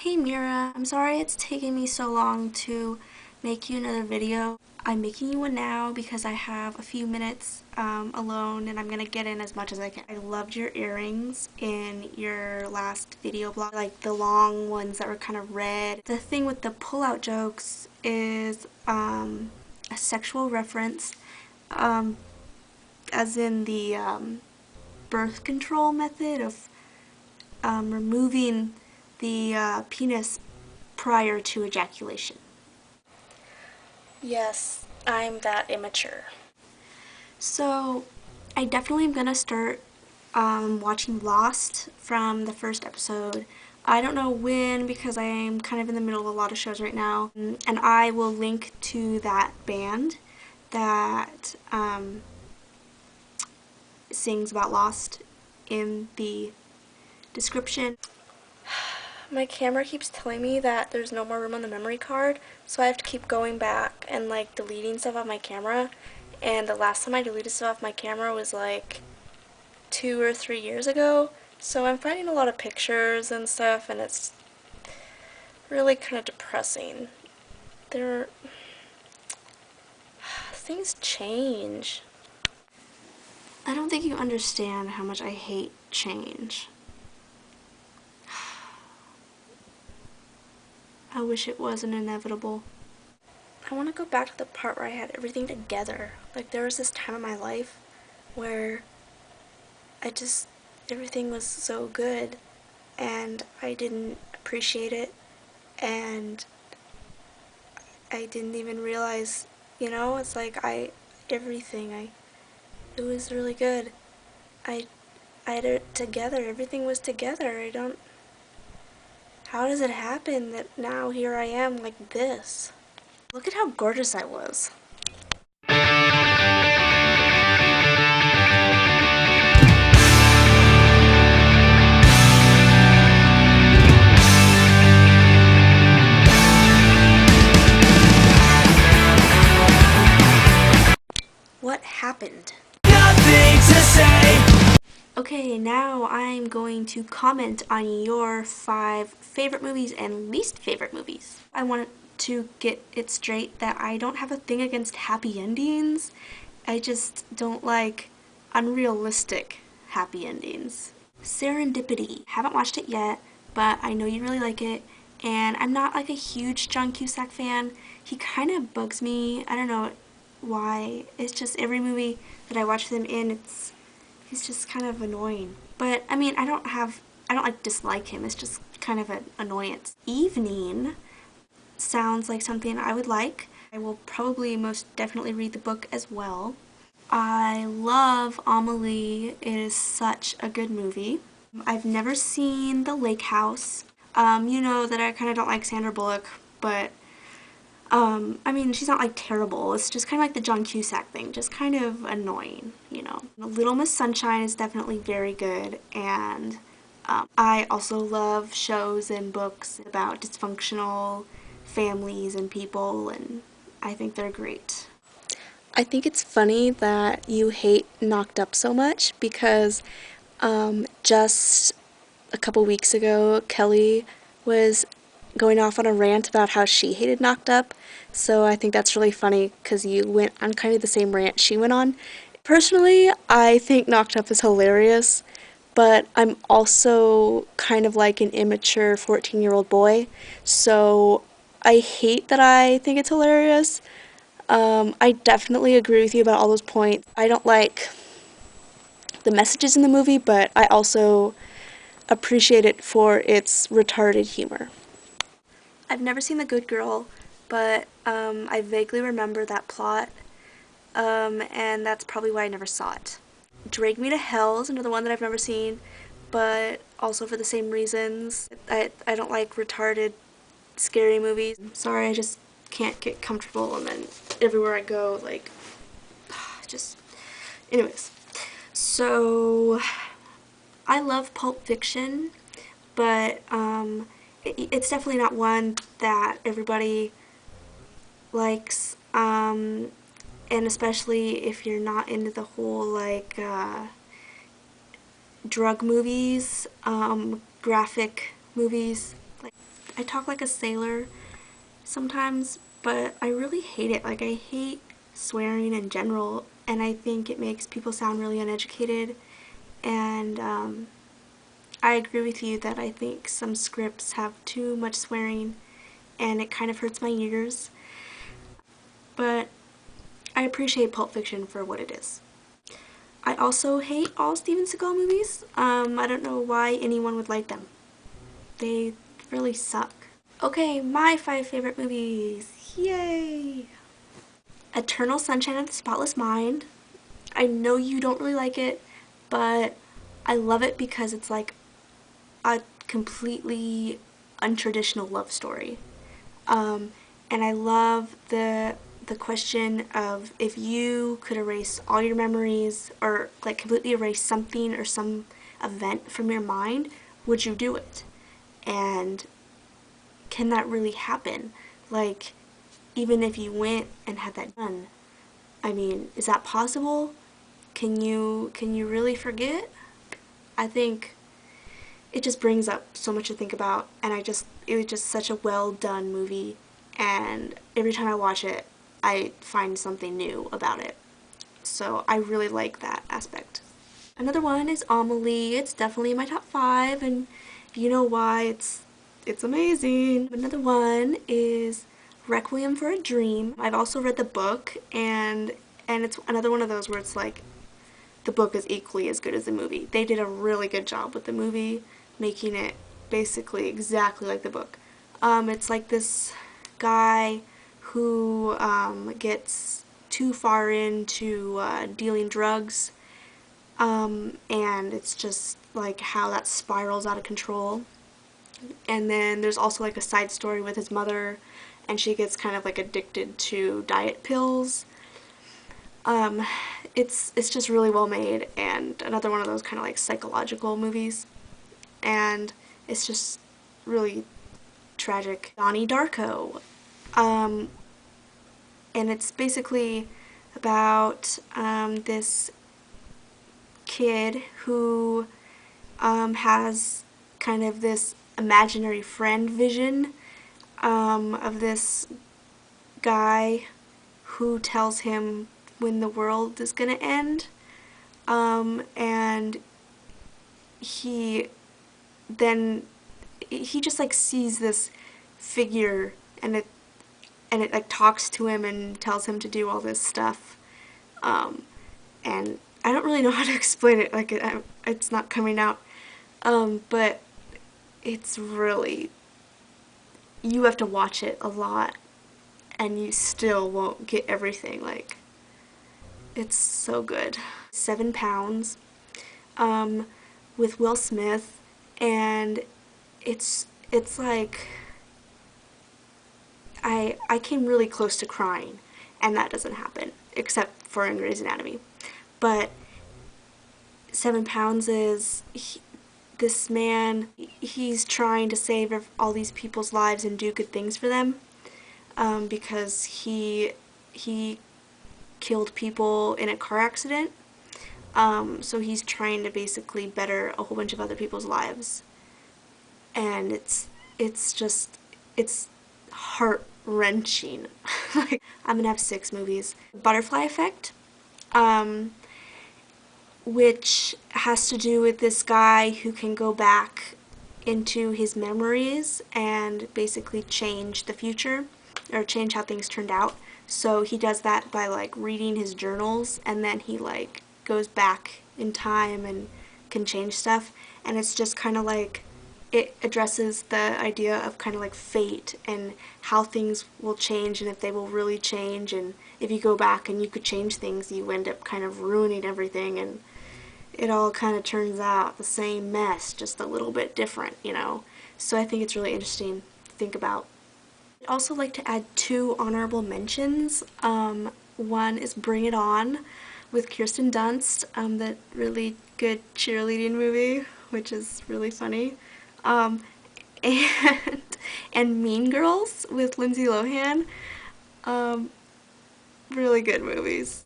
Hey Meara, I'm sorry it's taking me so long to make you another video. I'm making you one now because I have a few minutes alone and I'm gonna get in as much as I can. I loved your earrings in your last video blog, like the long ones that were kind of red. The thing with the pull-out jokes is a sexual reference, as in the birth control method of removing the penis prior to ejaculation. Yes, I'm that immature. So, I definitely am gonna start watching Lost from the first episode. I don't know when because I am kind of in the middle of a lot of shows right now. And I will link to that band that sings about Lost in the description. My camera keeps telling me that there's no more room on the memory card, so I have to keep going back and like deleting stuff off my camera. And the last time I deleted stuff off my camera was like 2 or 3 years ago. So I'm finding a lot of pictures and stuff, and it's really kind of depressing. Things change. I don't think you understand how much I hate change. I wish it wasn't inevitable. I want to go back to the part where I had everything together. Like, there was this time in my life where everything was so good, and I didn't appreciate it, and I didn't even realize, it's like it was really good. I had it together. Everything was together. How does it happen that now here I am like this? Look at how gorgeous I was. What happened? Nothing to say! Okay, now I'm going to comment on your 5 favorite movies and least favorite movies. I want to get it straight that I don't have a thing against happy endings. I just don't like unrealistic happy endings. Serendipity. Haven't watched it yet, but I know you really like it, and I'm not like a huge John Cusack fan. He kind of bugs me. I don't know why. It's just every movie that I watch them in, he's just kind of annoying. But I mean, I don't like dislike him. It's just kind of an annoyance. Evening sounds like something I would like. I will probably most definitely read the book as well. I love Amelie. It is such a good movie. I've never seen The Lake House. You know that I kind of don't like Sandra Bullock, but I mean, she's not like terrible. It's just kind of like the John Cusack thing, just kind of annoying, Little Miss Sunshine is definitely very good, and I also love shows and books about dysfunctional families and people, and I think they're great. I think it's funny that you hate Knocked Up so much because just a couple weeks ago, Kelly was going off on a rant about how she hated Knocked Up, so I think that's really funny because you went on kind of the same rant she went on. Personally, I think Knocked Up is hilarious, but I'm also kind of like an immature 14-year-old boy, so I hate that I think it's hilarious. I definitely agree with you about all those points. I don't like the messages in the movie, but I also appreciate it for its retarded humor. I've never seen The Good Girl, but I vaguely remember that plot, and that's probably why I never saw it. Drag Me to Hell is another one that I've never seen, but also for the same reasons. I don't like retarded, scary movies. Sorry, I just can't get comfortable, and then everywhere I go, like, just... Anyways, so I love Pulp Fiction, but it's definitely not one that everybody likes, and especially if you're not into the whole, like, drug movies, graphic movies. Like, I talk like a sailor sometimes, but I really hate it. Like, I hate swearing in general, and I think it makes people sound really uneducated. And I agree with you that I think some scripts have too much swearing, and it kind of hurts my ears. But I appreciate Pulp Fiction for what it is. I also hate all Steven Seagal movies. I don't know why anyone would like them. They really suck. Okay, my 5 favorite movies. Yay! Eternal Sunshine of the Spotless Mind. I know you don't really like it, but I love it because it's like a completely untraditional love story. Um, and I love the question of if you could erase all your memories or like completely erase something or some event from your mind, would you do it? And can that really happen? Like, even if you went and had that done, I mean, is that possible? Can you really forget? I think it just brings up so much to think about, and it was just such a well done movie, and every time I watch it I find something new about it, so I really like that aspect. Another one is Amelie. It's definitely in my top 5, and you know why. It's amazing. Another one is Requiem for a Dream. I've also read the book, and it's another one of those where it's like the book is equally as good as the movie. They did a really good job with the movie, making it basically exactly like the book. It's like this guy who gets too far into dealing drugs, and it's just like how that spirals out of control. And then there's also like a side story with his mother, and she gets kind of like addicted to diet pills. Um, it's just really well made, and another one of those kind of like psychological movies, and it's just really tragic. Donnie Darko, um, and it's basically about this kid who has kind of this imaginary friend vision of this guy who tells him when the world is gonna end, and he then he just like sees this figure, and it like talks to him and tells him to do all this stuff, and I don't really know how to explain it. Like it's not coming out, but it's really, you have to watch it a lot, and you still won't get everything. Like, it's so good. 7 Pounds, um, with Will Smith, and it's like I came really close to crying, and that doesn't happen except for in Grey's Anatomy. But 7 Pounds is this man. He's trying to save all these people's lives and do good things for them, because he killed people in a car accident. So he's trying to basically better a whole bunch of other people's lives, and it's heart wrenching. Like, I'm gonna have 6 movies. Butterfly Effect, um, which has to do with this guy who can go back into his memories and basically change the future or change how things turned out. So he does that by like reading his journals, and then he like goes back in time and can change stuff, and it's just kind of like it addresses the idea of kind of like fate and how things will change and if they will really change, and if you go back and you could change things, you end up kind of ruining everything, and it all kind of turns out the same mess, just a little bit different, you know? So I think it's really interesting to think about. I'd also like to add 2 honorable mentions. One is Bring It On with Kirsten Dunst, that really good cheerleading movie, which is really funny. Um, and, and Mean Girls with Lindsay Lohan. Really good movies.